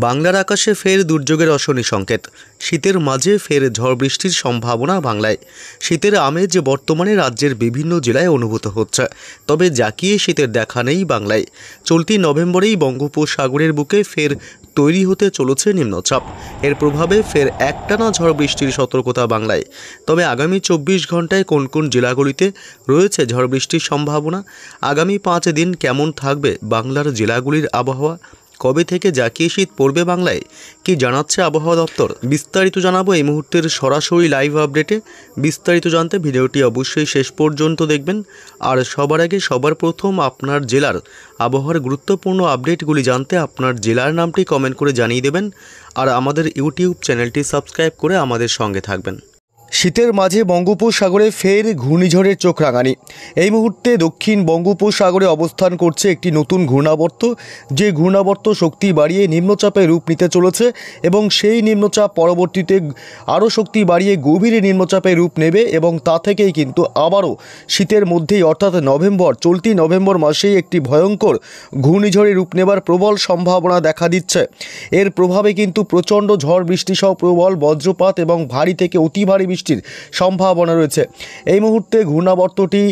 বাংলার আকাশে ফের দুর্যোগের অশনি সংকেত। শীতের মাঝে ফের ঝড় বৃষ্টির সম্ভাবনা বাংলায়। শীতের আমেজ বর্তমানে রাজ্যের বিভিন্ন জেলায় অনুভূত হচ্ছে, তবে জাঁকিয়ে শীতের দেখা নেই বাংলায়। চলতি নভেম্বরেই বঙ্গোপসাগরের বুকে ফের তৈরি হতে চলেছে নিম্নচাপ। এর প্রভাবে ফের একটানা ঝড় বৃষ্টির সতর্কতা বাংলায়। তবে আগামী 24 ঘন্টায় কোন কোন জেলাগুলিতে রয়েছে ঝড় বৃষ্টির সম্ভাবনা, আগামী 5 দিন কেমন থাকবে বাংলার জেলাগুলির আবহাওয়া, কবে থেকে জাঁকিয়ে শীত পড়বে বাংলায়, কি জানাচ্ছে আবহাওয়া দপ্তর, বিস্তারিত জানাবো এই মুহূর্তের সরাসরি লাইভ আপডেটে। বিস্তারিত জানতে ভিডিওটি অবশ্যই শেষ পর্যন্ত দেখবেন। আর সবার আগে সবার প্রথম আপনার জেলার আবহাওয়ার গুরুত্বপূর্ণ আপডেটগুলি জানতে আপনার জেলার নামটি কমেন্ট করে জানিয়ে দেবেন। আর আমাদের ইউটিউব চ্যানেলটি সাবস্ক্রাইব করে আমাদের সঙ্গে থাকবেন। শীতের মাঝে বঙ্গোপসাগরে ফের ঘূর্ণিঝড়ের চোখ রাঙানি। এই মুহূর্তে দক্ষিণ বঙ্গোপসাগরে অবস্থান করছে একটি নতুন ঘূর্ণাবর্ত, যে ঘূর্ণাবর্ত শক্তি বাড়িয়ে নিম্নচাপে রূপ নিতে চলেছে এবং সেই নিম্নচাপ পরবর্তীতে আরও শক্তি বাড়িয়ে গভীর নিম্নচাপে রূপ নেবে এবং তা থেকেই কিন্তু আবারও শীতের মধ্যেই অর্থাৎ চলতি নভেম্বর মাসেই একটি ভয়ঙ্কর ঘূর্ণিঝড়ে রূপ নেবার প্রবল সম্ভাবনা দেখা দিচ্ছে। এর প্রভাবে কিন্তু প্রচণ্ড ঝড় বৃষ্টি সহ প্রবল বজ্রপাত এবং ভারী থেকে অতি ভারী বৃষ্টির সম্ভাবনা রয়েছে। এই মুহূর্তে ঘূর্ণাবর্তটি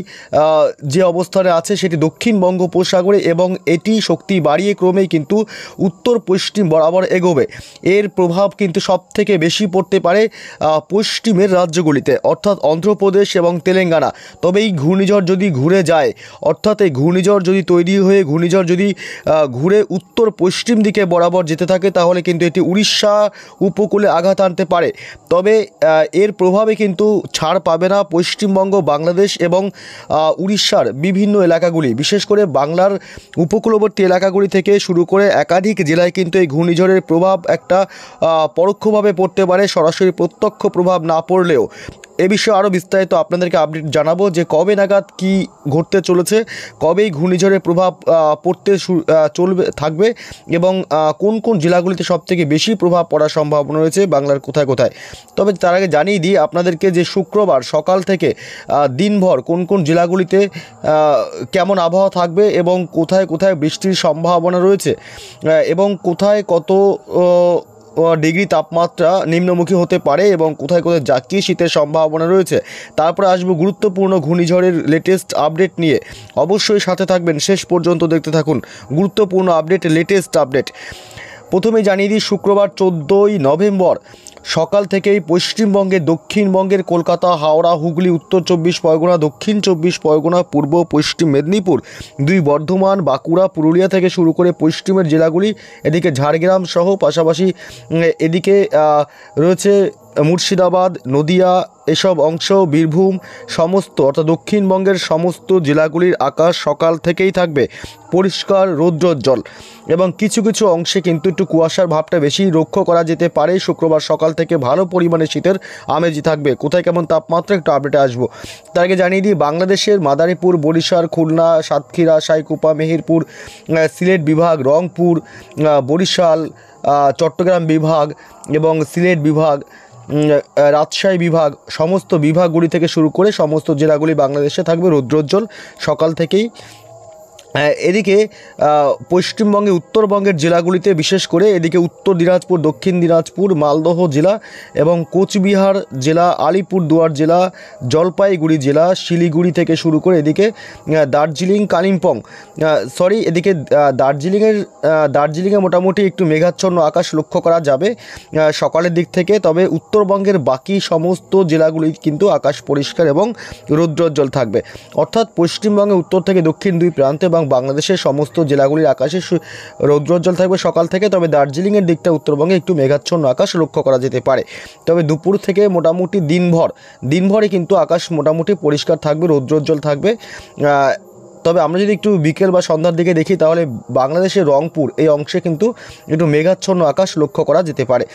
যে অবস্থানে আছে সেটি দক্ষিণ বঙ্গোপসাগরে এবং এটি শক্তি বাড়িয়ে ক্রমেই কিন্তু উত্তর পশ্চিম বরাবর এগোবে। এর প্রভাব কিন্তু সবথেকে বেশি পড়তে পারে পশ্চিমের রাজ্যগুলিতে, অর্থাৎ অন্ধ্রপ্রদেশ এবং তেলেঙ্গানা। তবে এই ঘূর্ণিঝড় যদি ঘুরে যায়, অর্থাৎ এই ঘূর্ণিঝড় যদি তৈরি হয়ে ঘূর্ণিঝড় যদি ঘুরে উত্তর পশ্চিম দিকে বরাবর যেতে থাকে, তাহলে কিন্তু এটি উড়িষ্যা উপকূলে আঘাত আনতে পারে। তবে এর প্রভাবে কিন্তু ছাড় পাবে না পশ্চিমবঙ্গ, বাংলাদেশ এবং উড়িষ্যার বিভিন্ন এলাকাগুলি, বিশেষ করে বাংলার উপকূলবর্তী এলাকাগুলি থেকে শুরু করে একাধিক জেলায় কিন্তু এই ঘূর্ণিঝড়ের প্রভাব একটা পরোক্ষভাবে পড়তে পারে, সরাসরি প্রত্যক্ষ প্রভাব না পড়লেও। এ বিষয়ে আরও বিস্তারিত আপনাদেরকে আপডেট জানাবো যে কবে নাগাদ কি ঘটতে চলেছে, কবেই ঘূর্ণিঝড়ের প্রভাব পড়তে থাকবে এবং কোন কোন জেলাগুলিতে সবথেকে বেশি প্রভাব পড়ার সম্ভাবনা রয়েছে বাংলার কোথায় কোথায়। তবে তার আগে জানিয়ে দিই আপনাদেরকে যে শুক্রবার সকাল থেকে দিনভর কোন কোন জেলাগুলিতে কেমন আবহাওয়া থাকবে এবং কোথায় কোথায় বৃষ্টির সম্ভাবনা রয়েছে এবং কোথায় কত ডিগ্রি তাপমাত্রা নিম্নমুখী হতে পারে এবং কোথায় কোথায় জাঁকিয়ে শীতের সম্ভাবনা রয়েছে। তারপরে আসবো গুরুত্বপূর্ণ ঘূর্ণিঝড়ের লেটেস্ট আপডেট নিয়ে। অবশ্যই সাথে থাকবেন, শেষ পর্যন্ত দেখতে থাকুন গুরুত্বপূর্ণ আপডেট, লেটেস্ট আপডেট। প্রথমেই জানিয়ে দিই শুক্রবার 14ই নভেম্বর সকাল থেকেই পশ্চিমবঙ্গের দক্ষিণবঙ্গের কলকাতা, হাওড়া, হুগলি, উত্তর 24 পরগনা, দক্ষিণ 24 পরগনা, পূর্ব পশ্চিম মেদিনীপুর, 2 বর্ধমান, বাঁকুড়া, পুরুলিয়া থেকে শুরু করে পশ্চিমের জেলাগুলি, এদিকে ঝাড়গ্রাম সহ পাশাপাশি এদিকে রয়েছে মুর্শিদাবাদ, নদিয়া, এসব অংশ, বীরভূম, সমস্ত অর্থাৎ দক্ষিণবঙ্গের সমস্ত জেলাগুলির আকাশ সকাল থেকেই থাকবে পরিষ্কার রৌদ্রোজ্জ্বল এবং কিছু কিছু অংশে কিন্তু একটু কুয়াশার ভাবটা বেশি লক্ষ্য করা যেতে পারে। শুক্রবার সকাল থেকে ভালো পরিমাণে শীতের আমেজি থাকবে। কোথায় কেমন তাপমাত্রা একটু আপডেটে আসবো। তার আগে জানিয়ে দিই বাংলাদেশের মাদারীপুর, বরিশাল, খুলনা, সাতক্ষীরা, সাইকুপা, মেহেরপুর, সিলেট বিভাগ, রংপুর, বরিশাল, চট্টগ্রাম বিভাগ এবং সিলেট বিভাগ, রাজশাহী বিভাগ, সমস্ত বিভাগগুলি থেকে শুরু করে সমস্ত জেলাগুলি বাংলাদেশে থাকবে রৌদ্রোজ্জ্বল সকাল থেকেই। এদিকে পশ্চিমবঙ্গে উত্তরবঙ্গের জেলাগুলিতে বিশেষ করে এদিকে উত্তর দিনাজপুর, দক্ষিণ দিনাজপুর, মালদহ জেলা এবং কোচবিহার জেলা, আলিপুরদুয়ার জেলা, জলপাইগুড়ি জেলা, শিলিগুড়ি থেকে শুরু করে এদিকে দার্জিলিং, কালিম্পং, এদিকে দার্জিলিংয়ে মোটামুটি একটু মেঘাচ্ছন্ন আকাশ লক্ষ্য করা যাবে সকালের দিক থেকে। তবে উত্তরবঙ্গের বাকি সমস্ত জেলাগুলি কিন্তু আকাশ পরিষ্কার এবং রৌদ্রোজ্জ্বল থাকবে, অর্থাৎ পশ্চিমবঙ্গে উত্তর থেকে দক্ষিণ দুই প্রান্তে এবং বাংলাদেশের সমস্ত জেলাগুলির আকাশে রৌদ্রোজ্জ্বল থাকবে সকাল থেকে। তবে দার্জিলিংয়ের দিকটা উত্তরবঙ্গে একটু মেঘাচ্ছন্ন আকাশ লক্ষ্য করা যেতে পারে। তবে দুপুর থেকে মোটামুটি দিনভরই কিন্তু আকাশ মোটামুটি পরিষ্কার থাকবে, রৌদ্রোজ্জ্বল থাকবে। তবে আমরা যদি একটু বিকেল বা সন্ধ্যার দিকে দেখি, তাহলে বাংলাদেশের রংপুর এই অংশে কিন্তু একটু মেঘাচ্ছন্ন আকাশ লক্ষ্য করা যেতে পারে।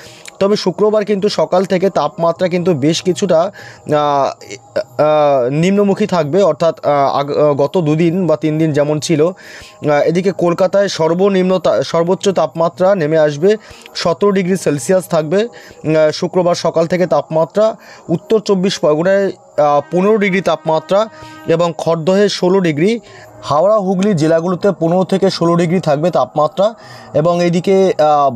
তবে শুক্রবার কিন্তু সকাল থেকে তাপমাত্রা কিন্তু বেশ কিছুটা নিম্নমুখী থাকবে, অর্থাৎ গত 2 দিন বা 3 দিন যেমন ছিল। এদিকে কলকাতায় সর্বোচ্চ তাপমাত্রা নেমে আসবে 17 ডিগ্রি সেলসিয়াস থাকবে শুক্রবার সকাল থেকে তাপমাত্রা। উত্তর 24 পরগনায় 15 ডিগ্রি তাপমাত্রা এবং খড়দহে 16 ডিগ্রি হাওড়া হুগলি জেলাগুলোতে 15 থেকে 16 ডিগ্রি থাকবে তাপমাত্রা, এবং এইদিকে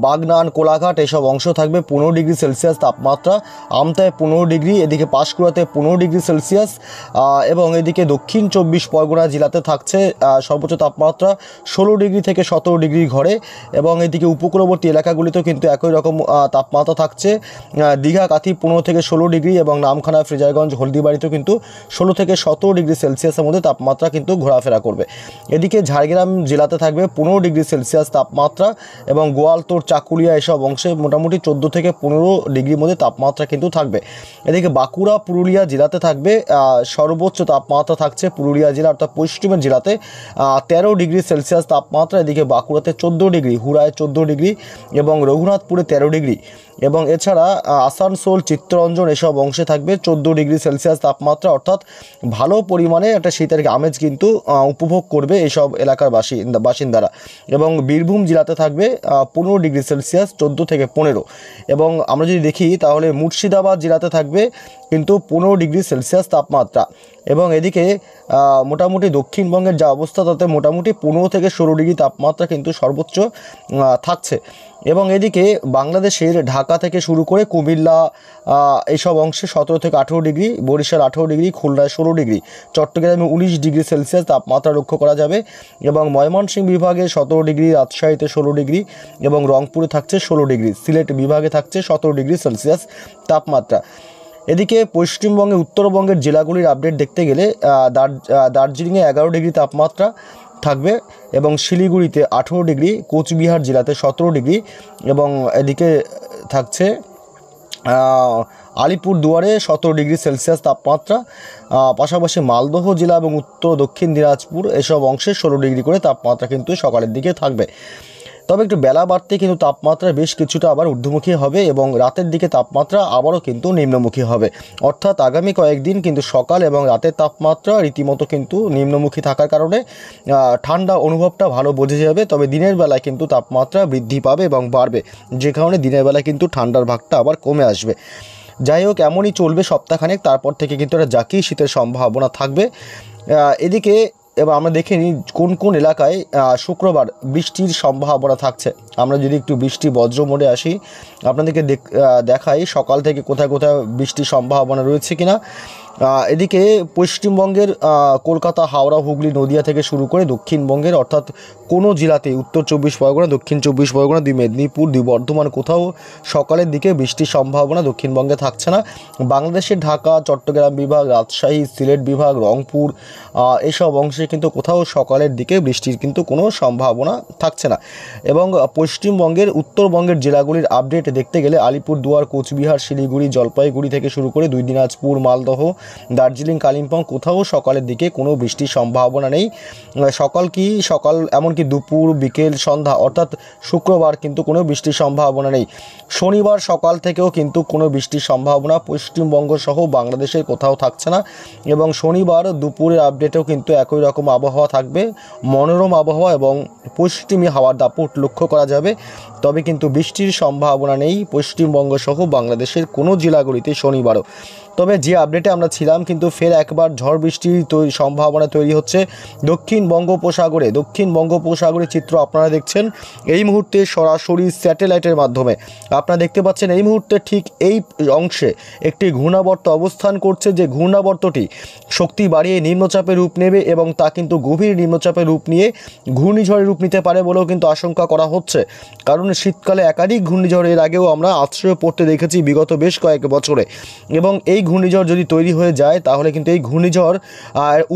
বাগনান কোলাঘাট এসব অংশ থাকবে 15 ডিগ্রি সেলসিয়াস তাপমাত্রা। আমতায় 15 ডিগ্রি, এদিকে পাঁশকুড়াতে 15 ডিগ্রি সেলসিয়াস, এবং এদিকে দক্ষিণ 24 পরগনা জেলাতে থাকছে সর্বোচ্চ তাপমাত্রা 16 ডিগ্রি থেকে 17 ডিগ্রি ঘরে, এবং এদিকে উপকূলবর্তী এলাকাগুলিতেও কিন্তু একই রকম তাপমাত্রা থাকছে। দীঘা কাথি 15 থেকে 16 ডিগ্রি, এবং নামখানা ফ্রেজারগঞ্জ হলদিবাড়িতেও কিন্তু 16 থেকে 17 ডিগ্রি সেলসিয়াসের মধ্যে তাপমাত্রা কিন্তু ঘোরাফেরা করবে। এদিকে ঝাড়গ্রাম জেলাতে থাকবে 15 ডিগ্রি সেলসিয়াস তাপমাত্রা, এবং গোয়ালতোড় চাকুলিয়া এসব অংশে মোটামুটি 14 থেকে 15 ডিগ্রির মধ্যে তাপমাত্রা কিন্তু থাকবে। এদিকে বাঁকুড়া পুরুলিয়া জেলাতে থাকবে সর্বোচ্চ তাপমাত্রা থাকছে পুরুলিয়া জেলা অর্থাৎ পশ্চিমের জেলাতে 13 ডিগ্রি সেলসিয়াস তাপমাত্রা। এদিকে বাঁকুড়াতে 14 ডিগ্রি, হুড়ায় 14 ডিগ্রি, এবং রঘুনাথপুরে 13 ডিগ্রি, এবং এছাড়া আসানসোল চিত্তরঞ্জন এসব অংশে থাকবে 14 ডিগ্রি সেলসিয়াস তাপমাত্রা। অর্থাৎ ভালো পরিমাণে একটা শীতের আমেজ কিন্তু উপভোগ করবে এইসব এলাকার বাসিন্দারা। এবং বীরভূম জেলাতে থাকবে 15 ডিগ্রি সেলসিয়াস, 14 থেকে 15। এবং আমরা যদি দেখি তাহলে মুর্শিদাবাদ জেলাতে থাকবে কিন্তু 15 ডিগ্রি সেলসিয়াস তাপমাত্রা। এবং এদিকে মোটামুটি দক্ষিণবঙ্গের যা অবস্থা তাতে মোটামুটি 15 থেকে 16 ডিগ্রি তাপমাত্রা কিন্তু সর্বোচ্চ থাকছে। এবং এদিকে বাংলাদেশের ঢাকা থেকে শুরু করে কুমিল্লা এইসব অংশে 17 থেকে 18 ডিগ্রি, বরিশাল 18 ডিগ্রি, খুলনায় 16 ডিগ্রি, চট্টগ্রামে 19 ডিগ্রি সেলসিয়াস তাপমাত্রা লক্ষ্য করা যাবে। এবং ময়মনসিংহ বিভাগে 17 ডিগ্রি, রাজশাহীতে 16 ডিগ্রি, এবং রংপুরে থাকছে 16 ডিগ্রি, সিলেট বিভাগে থাকছে 17 ডিগ্রি সেলসিয়াস তাপমাত্রা। এদিকে পশ্চিমবঙ্গে উত্তরবঙ্গের জেলাগুলির আপডেট দেখতে গেলে দার্জিলিংয়ে 11 ডিগ্রি তাপমাত্রা থাকবে, এবং শিলিগুড়িতে 18 ডিগ্রি, কোচবিহার জেলাতে 17 ডিগ্রি, এবং এদিকে থাকছে আলিপুরদুয়ারে 17 ডিগ্রি সেলসিয়াস তাপমাত্রা। পাশাপাশি মালদহ জেলা এবং উত্তর দক্ষিণ দিনাজপুর এসব অংশে 16 ডিগ্রি করে তাপমাত্রা কিন্তু সকালের দিকে থাকবে। তবে একটু বেলা বাড়তে কিন্তু তাপমাত্রা বেশ কিছুটা আবার ঊর্ধ্বমুখী হবে, এবং রাতের দিকে তাপমাত্রা আবারও কিন্তু নিম্নমুখী হবে। অর্থাৎ আগামী কয়েকদিন কিন্তু সকাল এবং রাতের তাপমাত্রা রীতিমতো কিন্তু নিম্নমুখী থাকার কারণে ঠান্ডা অনুভবটা ভালো বোঝা যাবে। তবে দিনের বেলায় কিন্তু তাপমাত্রা বৃদ্ধি পাবে এবং বাড়বে, যে কারণে দিনের বেলায় কিন্তু ঠান্ডার ভাগটা আবার কমে আসবে। যাই হোক, এমনই চলবে সপ্তাহখানেক, তারপর থেকে কিন্তু একটা জাঁকিয়ে শীতের সম্ভাবনা থাকবে। এদিকে এবার আমরা দেখে নিই কোন কোন এলাকায় শুক্রবার বৃষ্টির সম্ভাবনা থাকছে। আমরা যদি একটু বৃষ্টি বজ্র মোডে আসি, আপনাদেরকে দেখাই সকাল থেকে কোথায় কোথায় বৃষ্টির সম্ভাবনা রয়েছে কিনা। এদিকে পশ্চিমবঙ্গের কলকাতা, হাওড়া, হুগলি, নদিয়া থেকে শুরু করে দক্ষিণবঙ্গের অর্থাৎ কোনো জেলাতে উত্তর 24 পরগনা, দক্ষিণ 24 পরগনা, দুই মেদিনীপুর, দুই বর্ধমান কোথাও সকালের দিকে বৃষ্টির সম্ভাবনা দক্ষিণবঙ্গে থাকছে না। বাংলাদেশের ঢাকা, চট্টগ্রাম বিভাগ, রাজশাহী, সিলেট বিভাগ, রংপুর এসব অংশে কিন্তু কোথাও সকালের দিকে বৃষ্টির কিন্তু কোনো সম্ভাবনা থাকছে না। এবং পশ্চিমবঙ্গের উত্তরবঙ্গের জেলাগুলির আপডেট দেখতে গেলে আলিপুরদুয়ার, কোচবিহার, শিলিগুড়ি, জলপাইগুড়ি থেকে শুরু করে দুই দিনাজপুর, মালদহ, দার্জিলিং, কালিম্পং কোথাও সকালের দিকে কোনো বৃষ্টির সম্ভাবনা নেই। সকাল এমনকি দুপুর, বিকেল, সন্ধ্যা অর্থাৎ শুক্রবার কিন্তু কোনো বৃষ্টির সম্ভাবনা নেই। শনিবার সকাল থেকেও কিন্তু কোনো বৃষ্টির সম্ভাবনা পশ্চিমবঙ্গ সহ বাংলাদেশের কোথাও থাকছে না। এবং শনিবার দুপুরের আপডেটেও কিন্তু একই রকম আবহাওয়া থাকবে, মনোরম আবহাওয়া এবং পশ্চিমী হাওয়ার দাপট লক্ষ্য করা যাবে। তবে কিন্তু বৃষ্টির সম্ভাবনা নেই পশ্চিমবঙ্গ সহ বাংলাদেশের কোনো জেলাগুলিতে শনিবারও। তবে যে আপডেটে আমরা ছিলাম কিন্তু ফের একবার ঝড় বৃষ্টির সম্ভাবনা তৈরি হচ্ছে দক্ষিণ বঙ্গোপসাগরের চিত্র আপনারা দেখছেন এই মুহূর্তে সরাসরি স্যাটেলাইটের মাধ্যমে। আপনারা দেখতে পাচ্ছেন এই মুহূর্তে ঠিক এই অংশে একটি ঘূর্ণাবর্ত অবস্থান করছে, যে ঘূর্ণাবর্তটি শক্তি বাড়িয়ে নিম্নচাপের রূপ নেবে এবং তা কিন্তু গভীর নিম্নচাপের রূপ নিয়ে ঘূর্ণিঝড়ের রূপ নিতে পারে বলেও কিন্তু আশঙ্কা করা হচ্ছে। কারণ শীতকালে একাধিক ঘূর্ণিঝড়ের আগেও আমরা আশ্রয় পড়তে দেখেছি বিগত বেশ কয়েক বছরে। এবং এই ঘূর্ণিঝড় যদি তৈরি হয়ে যায় তাহলে কিন্তু এই ঘূর্ণিঝড়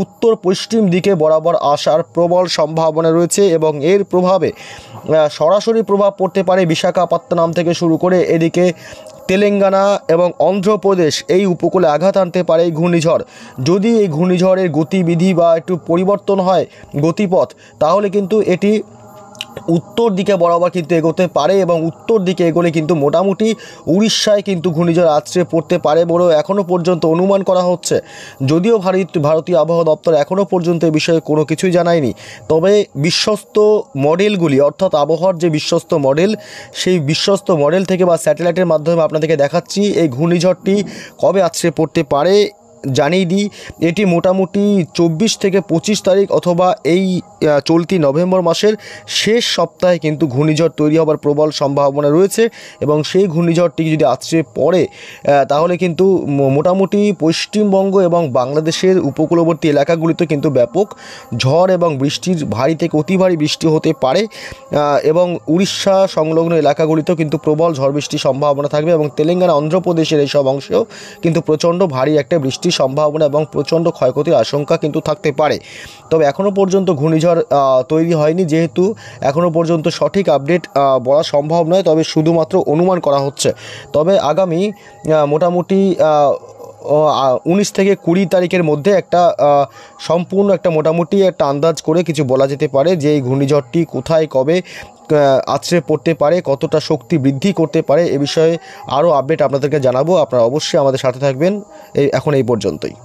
উত্তর পশ্চিম দিকে বরাবর আসার প্রবল সম্ভাবনা রয়েছে, এবং এর প্রভাবে সরাসরি প্রভাব পড়তে পারে বিশাখাপত্তনম থেকে শুরু করে এদিকে তেলেঙ্গানা এবং অন্ধ্রপ্রদেশ এই উপকূলে আঘাত আনতে পারে এই ঘূর্ণিঝড়। যদি এই ঘূর্ণিঝড়ের গতিবিধি বা একটু পরিবর্তন হয় গতিপথ, তাহলে কিন্তু এটি উত্তর দিকে বরাবর কিন্তু এগোতে পারে, এবং উত্তর দিকে এগোলে কিন্তু মোটামুটি উড়িষ্যায় কিন্তু ঘূর্ণিঝড় আছড়ে পড়তে পারে বলেও এখনও পর্যন্ত অনুমান করা হচ্ছে। যদিও ভারতীয় আবহাওয়া দপ্তর এখনও পর্যন্ত এই বিষয়ে কোনো কিছুই জানায়নি, তবে বিশ্বস্ত মডেলগুলি অর্থাৎ আবহাওয়ার যে বিশ্বস্ত মডেল, সেই বিশ্বস্ত মডেল থেকে বা স্যাটেলাইটের মাধ্যমে আপনাদেরকে দেখাচ্ছি এই ঘূর্ণিঝড়টি কবে আছড়ে পড়তে পারে জানিয়ে দিই, এটি মোটামুটি 24 থেকে 25 তারিখ অথবা এই চলতি নভেম্বর মাসের শেষ সপ্তাহে কিন্তু ঘূর্ণিঝড় তৈরি হবার প্রবল সম্ভাবনা রয়েছে। এবং সেই ঘূর্ণিঝড়টি যদি আছড়ে পড়ে তাহলে কিন্তু মোটামুটি পশ্চিমবঙ্গ এবং বাংলাদেশের উপকূলবর্তী এলাকাগুলিতে কিন্তু ব্যাপক ঝড় এবং বৃষ্টির ভারী থেকে অতি ভারী বৃষ্টি হতে পারে। এবং উড়িষ্যা সংলগ্ন এলাকাগুলিতেও কিন্তু প্রবল ঝড় বৃষ্টির সম্ভাবনা থাকবে এবং তেলেঙ্গানা অন্ধ্রপ্রদেশের এইসব অংশেও কিন্তু প্রচণ্ড ভারী একটা বৃষ্টির সম্ভাবনা এবং প্রচণ্ড ক্ষয়ক্ষতির আশঙ্কা কিন্তু থাকতে পারে। তবে এখনও পর্যন্ত ঘূর্ণিঝড় তৈরি হয়নি, যেহেতু এখনও পর্যন্ত সঠিক আপডেট বলা সম্ভব নয়, তবে শুধুমাত্র অনুমান করা হচ্ছে। তবে আগামী মোটামুটি 19 থেকে 20 তারিখের মধ্যে একটা সম্পূর্ণ একটা মোটামুটি একটা আন্দাজ করে কিছু বলা যেতে পারে যে এই ঘূর্ণিঝড়টি কোথায় কবে আছড়ে পড়তে পারে, কতটা শক্তি বৃদ্ধি করতে পারে। এ বিষয়ে আরও আপডেট আপনাদেরকে জানাবো। আপনারা অবশ্যই আমাদের সাথে থাকবেন। এখন এই পর্যন্তই।